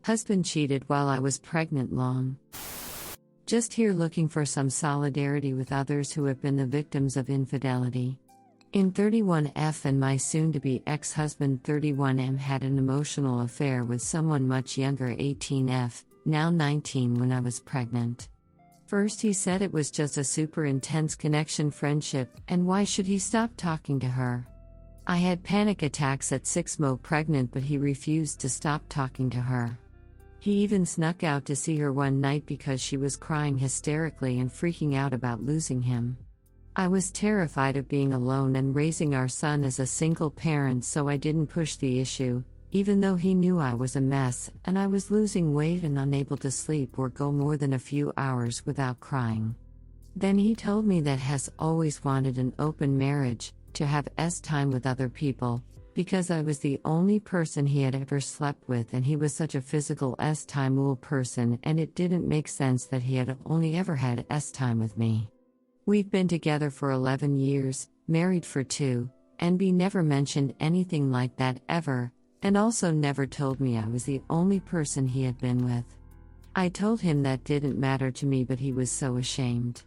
Husband cheated while I was pregnant long. Just here looking for some solidarity with others who have been the victims of infidelity. In 31F and my soon-to-be ex-husband 31M had an emotional affair with someone much younger 18F, now 19 when I was pregnant. First he said it was just a super intense connection friendship and why should he stop talking to her. I had panic attacks at 6mo pregnant but he refused to stop talking to her. He even snuck out to see her one night because she was crying hysterically and freaking out about losing him. I was terrified of being alone and raising our son as a single parent, so I didn't push the issue, even though he knew I was a mess and I was losing weight and unable to sleep or go more than a few hours without crying. Then he told me that has always wanted an open marriage, to have time with other people, because I was the only person he had ever slept with and he was such a physical time person and it didn't make sense that he had only ever had time with me. We've been together for 11 years, married for 2, and B never mentioned anything like that ever, and also never told me I was the only person he had been with. I told him that didn't matter to me but he was so ashamed.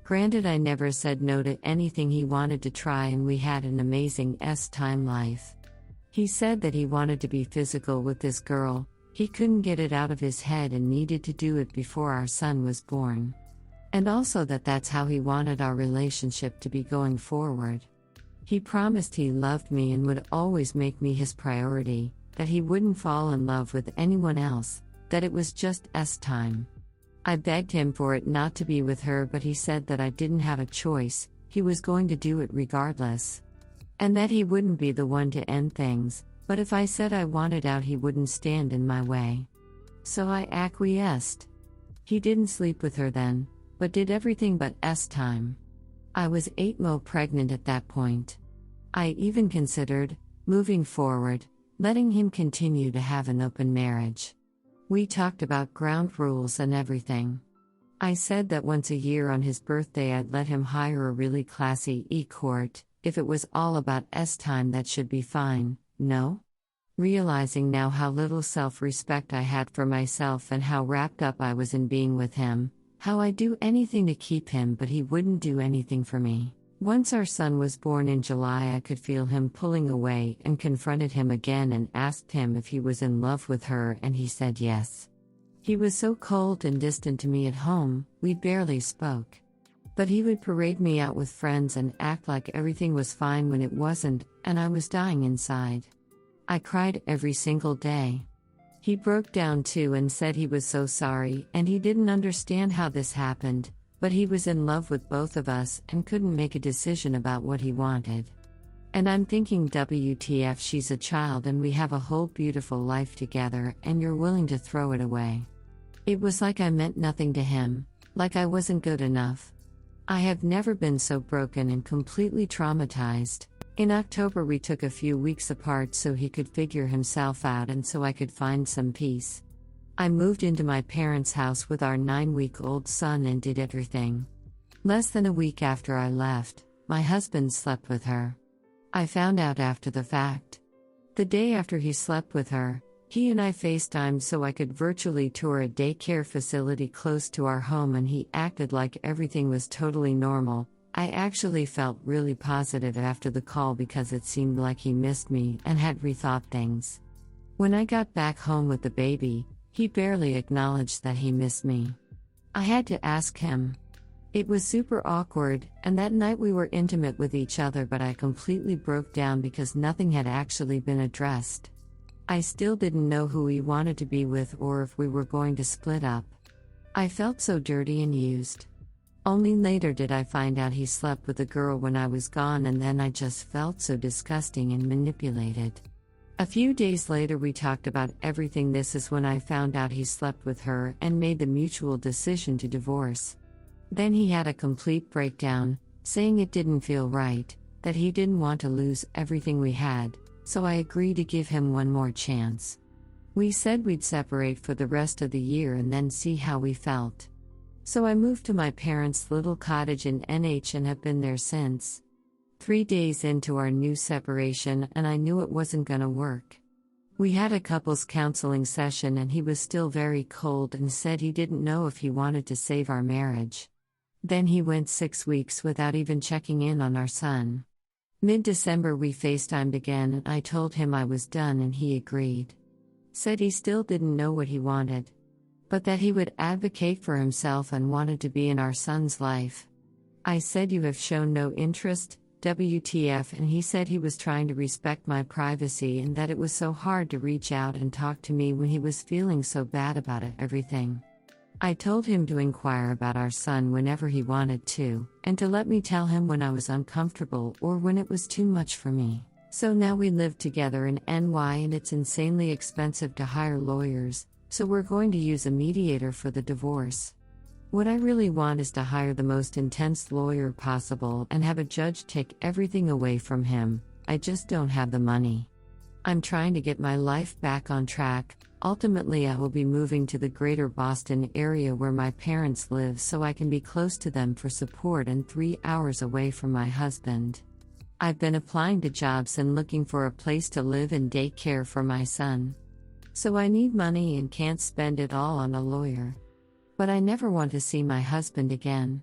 Granted, I never said no to anything he wanted to try and we had an amazing time life. He said that he wanted to be physical with this girl, he couldn't get it out of his head and needed to do it before our son was born. And also that that's how he wanted our relationship to be going forward. He promised he loved me and would always make me his priority, that he wouldn't fall in love with anyone else, that it was just time. I begged him for it not to be with her but he said that I didn't have a choice, he was going to do it regardless. And that he wouldn't be the one to end things, but if I said I wanted out he wouldn't stand in my way. So I acquiesced. He didn't sleep with her then, but did everything but time. I was 8mo pregnant at that point. I even considered, moving forward, letting him continue to have an open marriage. We talked about ground rules and everything. I said that once a year on his birthday I'd let him hire a really classy escort, if it was all about time that should be fine, no? Realizing now how little self-respect I had for myself and how wrapped up I was in being with him, how I'd do anything to keep him but he wouldn't do anything for me. Once our son was born in July I could feel him pulling away and confronted him again and asked him if he was in love with her and he said yes. He was so cold and distant to me at home, we barely spoke. But he would parade me out with friends and act like everything was fine when it wasn't, and I was dying inside. I cried every single day. He broke down too and said he was so sorry and he didn't understand how this happened, but he was in love with both of us and couldn't make a decision about what he wanted. And I'm thinking WTF, she's a child and we have a whole beautiful life together and you're willing to throw it away. It was like I meant nothing to him, like I wasn't good enough. I have never been so broken and completely traumatized. In October we took a few weeks apart so he could figure himself out and so I could find some peace. I moved into my parents' house with our 9-week-old son and did everything. Less than a week after I left, my husband slept with her. I found out after the fact. The day after he slept with her, he and I FaceTimed so I could virtually tour a daycare facility close to our home and he acted like everything was totally normal. I actually felt really positive after the call because it seemed like he missed me and had rethought things. When I got back home with the baby, he barely acknowledged that he missed me. I had to ask him. It was super awkward, and that night we were intimate with each other but I completely broke down because nothing had actually been addressed. I still didn't know who he wanted to be with or if we were going to split up. I felt so dirty and used. Only later did I find out he slept with a girl when I was gone and then I just felt so disgusting and manipulated. A few days later we talked about everything. This is when I found out he slept with her and made the mutual decision to divorce. Then he had a complete breakdown, saying it didn't feel right, that he didn't want to lose everything we had, so I agreed to give him one more chance. We said we'd separate for the rest of the year and then see how we felt. So I moved to my parents' little cottage in NH and have been there since. 3 days into our new separation and I knew it wasn't gonna work. We had a couples counseling session and he was still very cold and said he didn't know if he wanted to save our marriage. Then he went 6 weeks without even checking in on our son. Mid-December we FaceTimed again and I told him I was done and he agreed. Said he still didn't know what he wanted, but that he would advocate for himself and wanted to be in our son's life. I said you have shown no interest, WTF, and he said he was trying to respect my privacy and that it was so hard to reach out and talk to me when he was feeling so bad about everything. I told him to inquire about our son whenever he wanted to, and to let me tell him when I was uncomfortable or when it was too much for me. So now we live together in NY and it's insanely expensive to hire lawyers, so we're going to use a mediator for the divorce. What I really want is to hire the most intense lawyer possible and have a judge take everything away from him. I just don't have the money. I'm trying to get my life back on track. Ultimately, I will be moving to the greater Boston area where my parents live so I can be close to them for support and 3 hours away from my husband. I've been applying to jobs and looking for a place to live and daycare for my son. So I need money and can't spend it all on a lawyer. But I never want to see my husband again.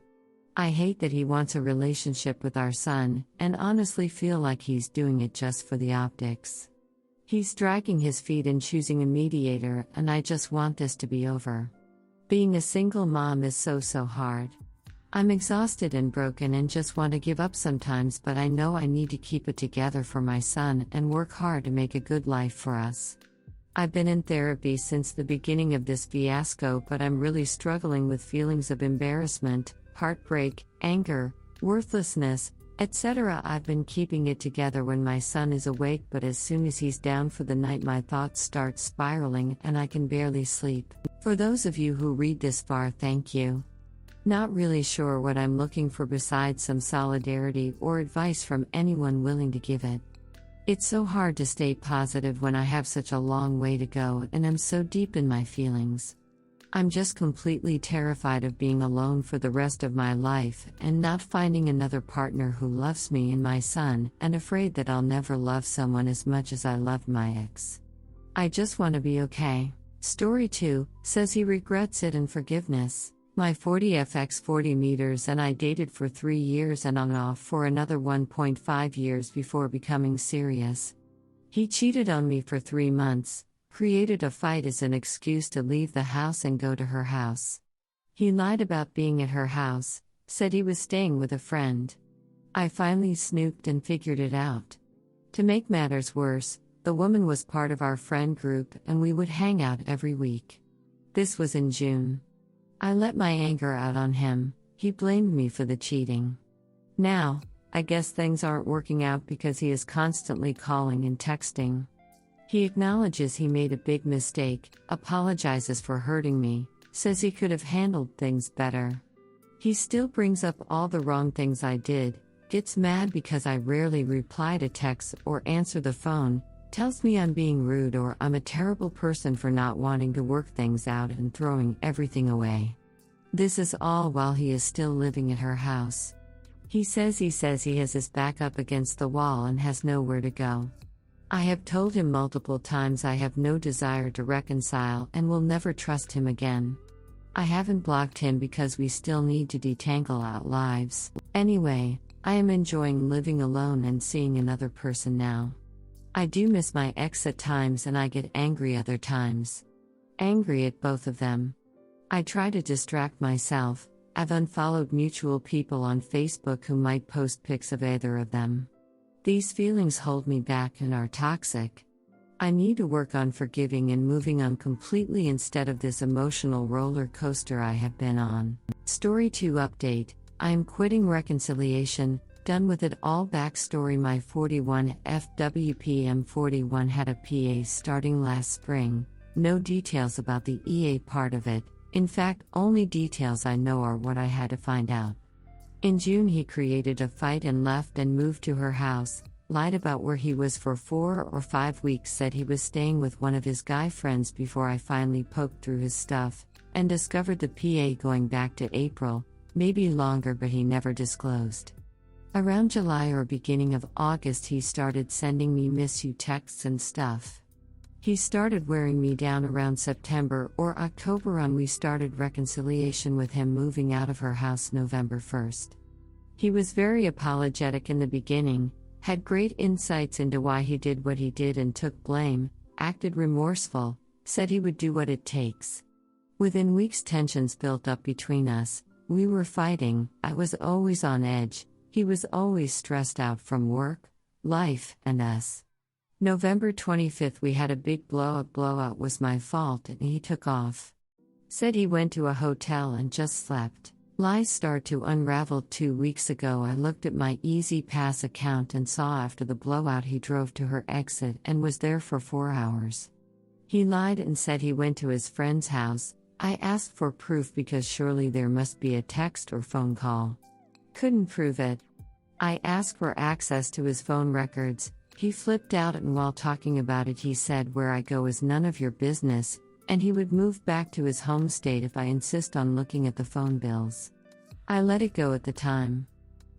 I hate that he wants a relationship with our son, and honestly feel like he's doing it just for the optics. He's dragging his feet and choosing a mediator, and I just want this to be over. Being a single mom is so hard. I'm exhausted and broken and just want to give up sometimes, but I know I need to keep it together for my son and work hard to make a good life for us. I've been in therapy since the beginning of this fiasco, but I'm really struggling with feelings of embarrassment, heartbreak, anger, worthlessness, etc. I've been keeping it together when my son is awake, but as soon as he's down for the night, my thoughts start spiraling and I can barely sleep. For those of you who read this far, thank you. Not really sure what I'm looking for besides some solidarity or advice from anyone willing to give it. It's so hard to stay positive when I have such a long way to go and I'm so deep in my feelings. I'm just completely terrified of being alone for the rest of my life and not finding another partner who loves me and my son, and afraid that I'll never love someone as much as I loved my ex. I just want to be okay. Story 2 says he regrets it and forgiveness. My 40FX 40 meters and I dated for 3 years and on and off for another 1.5 years before becoming serious. He cheated on me for 3 months, created a fight as an excuse to leave the house and go to her house. He lied about being at her house, said he was staying with a friend. I finally snooped and figured it out. To make matters worse, the woman was part of our friend group and we would hang out every week. This was in June. I let my anger out on him. He blamed me for the cheating. Now, I guess things aren't working out because he is constantly calling and texting. He acknowledges he made a big mistake, apologizes for hurting me, says he could have handled things better. He still brings up all the wrong things I did, gets mad because I rarely reply to texts or answer the phone, tells me I'm being rude or I'm a terrible person for not wanting to work things out and throwing everything away. This is all while he is still living at her house. He says he has his back up against the wall and has nowhere to go. I have told him multiple times I have no desire to reconcile and will never trust him again. I haven't blocked him because we still need to detangle our lives. Anyway, I am enjoying living alone and seeing another person now. I do miss my ex at times and I get angry other times. Angry at both of them. I try to distract myself. I've unfollowed mutual people on Facebook who might post pics of either of them. These feelings hold me back and are toxic. I need to work on forgiving and moving on completely instead of this emotional roller coaster I have been on. Story 2 update. I am quitting reconciliation. Done with it all. Backstory: my 41 FWPM 41 had a PA starting last spring. No details about the EA part of it. In fact, only details I know are what I had to find out. In June he created a fight and left and moved to her house, lied about where he was for 4 or 5 weeks, said he was staying with one of his guy friends before I finally poked through his stuff, and discovered the PA going back to April, maybe longer, but he never disclosed. Around July or beginning of August he started sending me miss you texts and stuff. He started wearing me down around September or October on. We started reconciliation with him moving out of her house November 1st. He was very apologetic in the beginning, had great insights into why he did what he did and took blame, acted remorseful, said he would do what it takes. Within weeks tensions built up between us, we were fighting, I was always on edge, he was always stressed out from work, life, and us. November 25th we had a big blowout was my fault and he took off. Said he went to a hotel and just slept. Lies start to unravel. 2 weeks ago I looked at my Easy Pass account and saw after the blowout he drove to her exit and was there for 4 hours. He lied and said he went to his friend's house. I asked for proof because surely there must be a text or phone call. Couldn't prove it. I asked for access to his phone records. He flipped out and while talking about it he said where I go is none of your business, and he would move back to his home state if I insist on looking at the phone bills. I let it go at the time.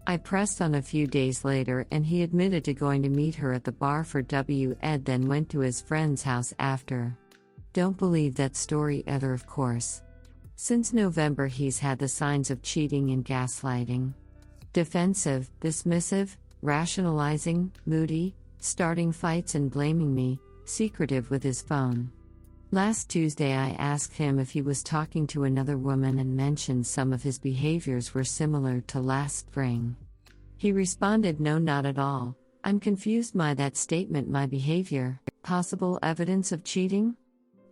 I pressed on a few days later and he admitted to going to meet her at the bar for Ed, then went to his friend's house after. Don't believe that story either, of course. Since November he's had the signs of cheating and gaslighting. Defensive, dismissive, rationalizing, moody, starting fights and blaming me, secretive with his phone. Last Tuesday I asked him if he was talking to another woman and mentioned some of his behaviors were similar to last spring. He responded, no, not at all. I'm confused by that statement. My behavior, possible evidence of cheating?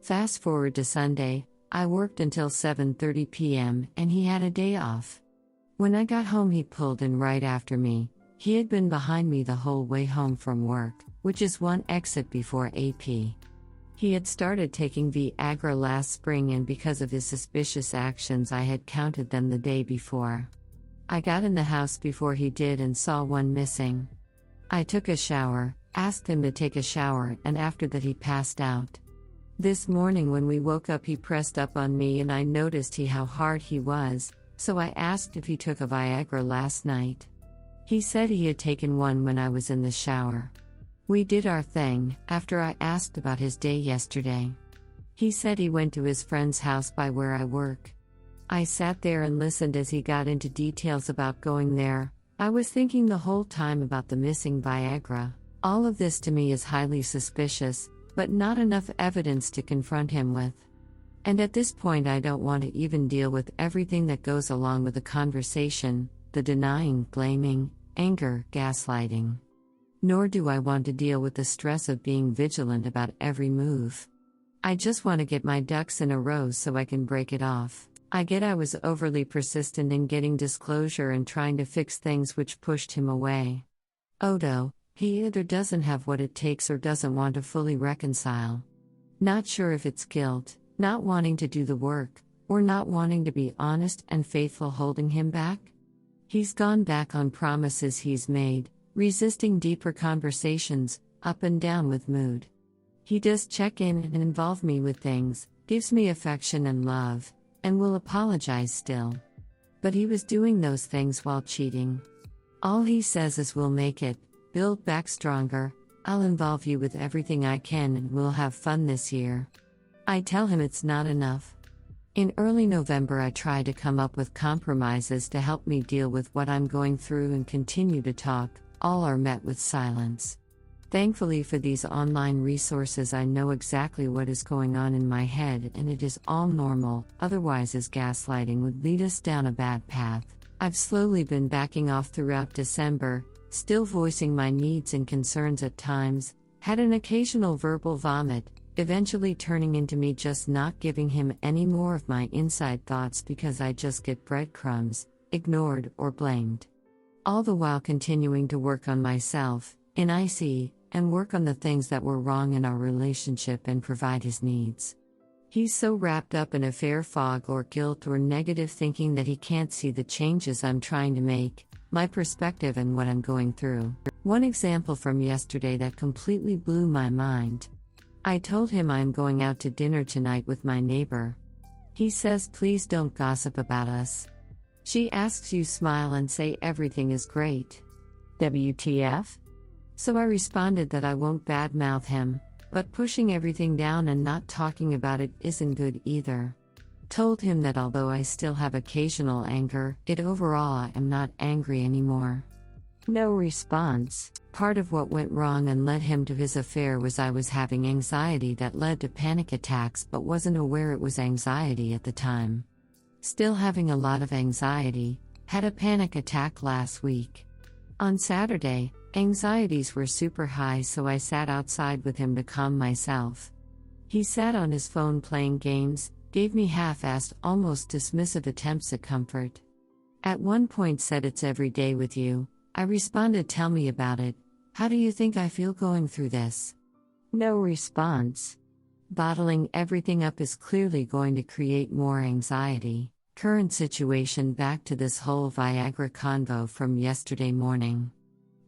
Fast forward to Sunday, I worked until 7:30 p.m. and he had a day off. When I got home he pulled in right after me. He had been behind me the whole way home from work, which is one exit before AP. He had started taking Viagra last spring and because of his suspicious actions I had counted them the day before. I got in the house before he did and saw one missing. I took a shower, asked him to take a shower, and after that he passed out. This morning when we woke up he pressed up on me and I noticed how hard he was, so I asked if he took a Viagra last night. He said he had taken one when I was in the shower. We did our thing, after I asked about his day yesterday. He said he went to his friend's house by where I work. I sat there and listened as he got into details about going there. I was thinking the whole time about the missing Viagra. All of this to me is highly suspicious, but not enough evidence to confront him with. And at this point I don't want to even deal with everything that goes along with the conversation, the denying, blaming, anger, gaslighting. Nor do I want to deal with the stress of being vigilant about every move. I just want to get my ducks in a row so I can break it off. I get I was overly persistent in getting disclosure and trying to fix things which pushed him away. Odo, he either doesn't have what it takes or doesn't want to fully reconcile. Not sure if it's guilt, not wanting to do the work, or not wanting to be honest and faithful holding him back. He's gone back on promises he's made, resisting deeper conversations, up and down with mood. He does check in and involve me with things, gives me affection and love, and will apologize still. But he was doing those things while cheating. All he says is we'll make it, build back stronger, I'll involve you with everything I can and we'll have fun this year. I tell him it's not enough. In early November I try to come up with compromises to help me deal with what I'm going through and continue to talk, all are met with silence. Thankfully for these online resources I know exactly what is going on in my head and it is all normal, otherwise his gaslighting would lead us down a bad path. I've slowly been backing off throughout December, still voicing my needs and concerns at times, had an occasional verbal vomit, eventually turning into me just not giving him any more of my inside thoughts because I just get breadcrumbs, ignored or blamed. All the while continuing to work on myself, in IC, and work on the things that were wrong in our relationship and provide his needs. He's so wrapped up in affair fog or guilt or negative thinking that he can't see the changes I'm trying to make, my perspective and what I'm going through. One example from yesterday that completely blew my mind. I told him I'm going out to dinner tonight with my neighbor. He says please don't gossip about us. She asks you smile and say everything is great. WTF? So I responded that I won't badmouth him, But pushing everything down and not talking about it isn't good either. Told him that although I still have occasional anger, overall I am not angry anymore. No response. Part of what went wrong and led him to his affair was I was having anxiety that led to panic attacks but wasn't aware it was anxiety at the time. Still having a lot of anxiety, had a panic attack last week. On Saturday, anxieties were super high, so I sat outside with him to calm myself. He sat on his phone playing games, gave me half-assed, almost dismissive attempts at comfort. At one point said, "It's every day with you." I responded, "Tell me about it. How do you think I feel going through this?" No response. Bottling everything up is clearly going to create more anxiety. Current situation back to this whole Viagra convo from yesterday morning.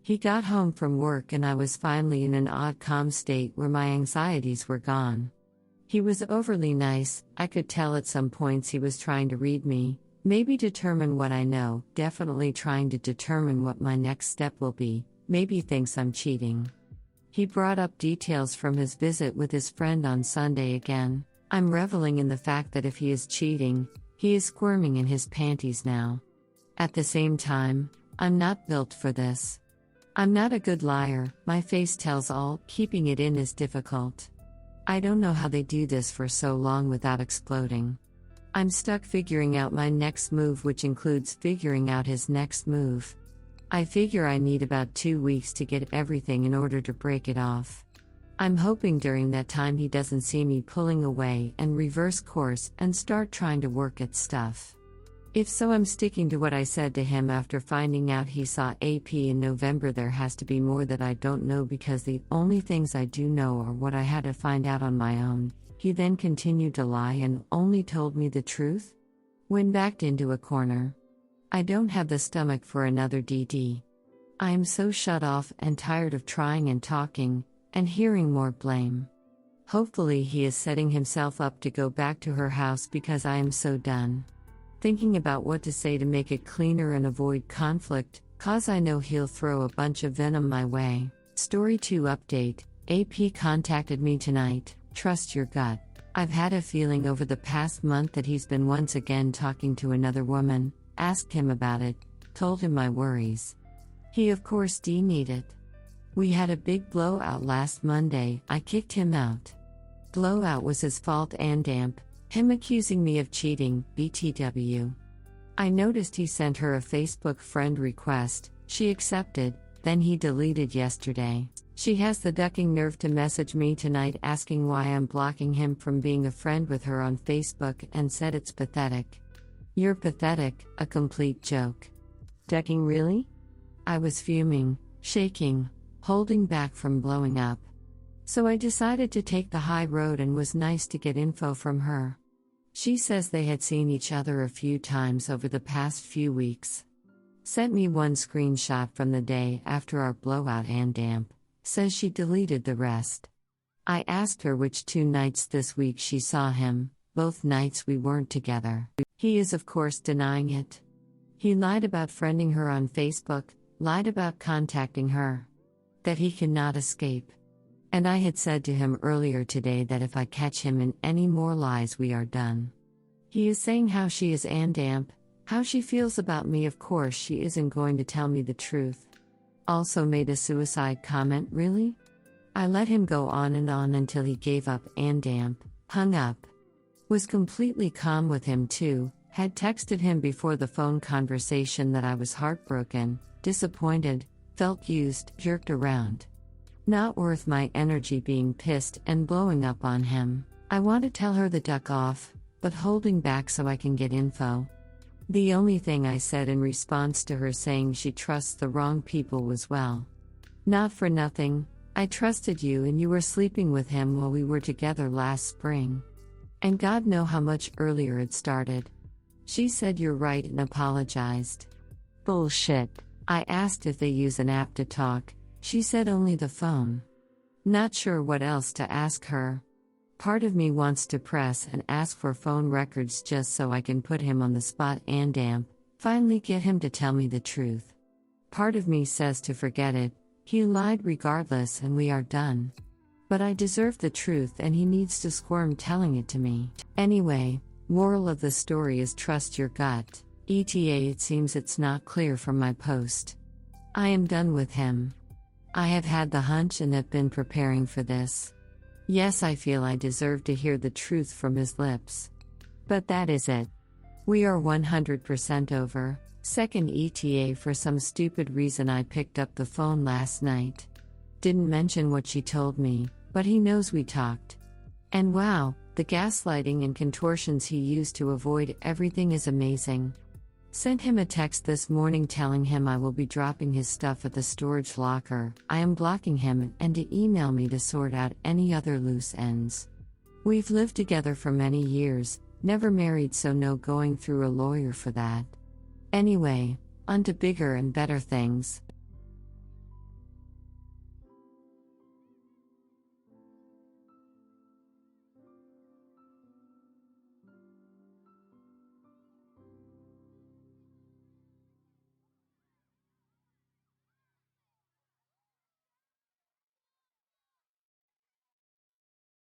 He got home from work and I was finally in an odd calm state where my anxieties were gone. He was overly nice. I could tell at some points he was trying to read me, maybe determine what I know, definitely trying to determine what my next step will be, maybe thinks I'm cheating. He brought up details from his visit with his friend on Sunday again. I'm reveling in the fact that if he is cheating, he is squirming in his panties now. At the same time, I'm not built for this. I'm not a good liar, my face tells all, keeping it in is difficult. I don't know how they do this for so long without exploding. I'm stuck figuring out my next move, which includes figuring out his next move. I figure I need about 2 weeks to get everything in order to break it off. I'm hoping during that time he doesn't see me pulling away and reverse course and start trying to work at stuff. If so, I'm sticking to what I said to him after finding out he saw AP in November. There has to be more that I don't know because the only things I do know are what I had to find out on my own. He then continued to lie and only told me the truth? When backed into a corner. I don't have the stomach for another DD. I am so shut off and tired of trying and talking, and hearing more blame. Hopefully he is setting himself up to go back to her house because I am so done. Thinking about what to say to make it cleaner and avoid conflict, cause I know he'll throw a bunch of venom my way. Story 2 update. AP contacted me tonight. Trust your gut. I've had a feeling over the past month that he's been once again talking to another woman. Asked him about it, told him my worries. He of course denied it. We had a big blowout last Monday. I kicked him out. Blowout was his fault and damp. Him accusing me of cheating, BTW. I noticed he sent her a Facebook friend request. She accepted, then he deleted yesterday. She has the ducking nerve to message me tonight asking why I'm blocking him from being a friend with her on Facebook and said it's pathetic. You're pathetic, a complete joke. Ducking really? I was fuming, shaking, holding back from blowing up. So I decided to take the high road and was nice to get info from her. She says they had seen each other a few times over the past few weeks. Sent me one screenshot from the day after our blowout and damp. Says she deleted the rest. I asked her which 2 nights this week she saw him. Both nights we weren't together. He is of course denying it. He lied about friending her on Facebook, lied about contacting her. That he cannot escape. And I had said to him earlier today that if I catch him in any more lies we are done. He is saying how she is and damp, how she feels about me. Of course she isn't going to tell me the truth. Also made a suicide comment. Really? I let him go on until he gave up and damp, hung up. Was completely calm with him too, had texted him before the phone conversation that I was heartbroken, disappointed, felt used, jerked around. Not worth my energy being pissed and blowing up on him. I want to tell her to duck off, but holding back so I can get info. The only thing I said in response to her saying she trusts the wrong people was, well, not for nothing, I trusted you and you were sleeping with him while we were together last spring. And God know how much earlier it started. She said you're right and apologized. Bullshit. I asked if they use an app to talk. She said only the phone. Not sure what else to ask her. Part of me wants to press and ask for phone records just so I can put him on the spot and damp, finally get him to tell me the truth. Part of me says to forget it, he lied regardless and we are done. But I deserve the truth and he needs to squirm telling it to me. Anyway, moral of the story is trust your gut. ETA, it seems it's not clear from my post. I am done with him. I have had the hunch and have been preparing for this. Yes, I feel I deserve to hear the truth from his lips. But that is it. We are 100% over. Second ETA, for some stupid reason I picked up the phone last night. Didn't mention what she told me, but he knows we talked. And wow, the gaslighting and contortions he used to avoid everything is amazing. Sent him a text this morning telling him I will be dropping his stuff at the storage locker. I am blocking him and to email me to sort out any other loose ends. We've lived together for many years, never married, so no going through a lawyer for that. Anyway, on to bigger and better things.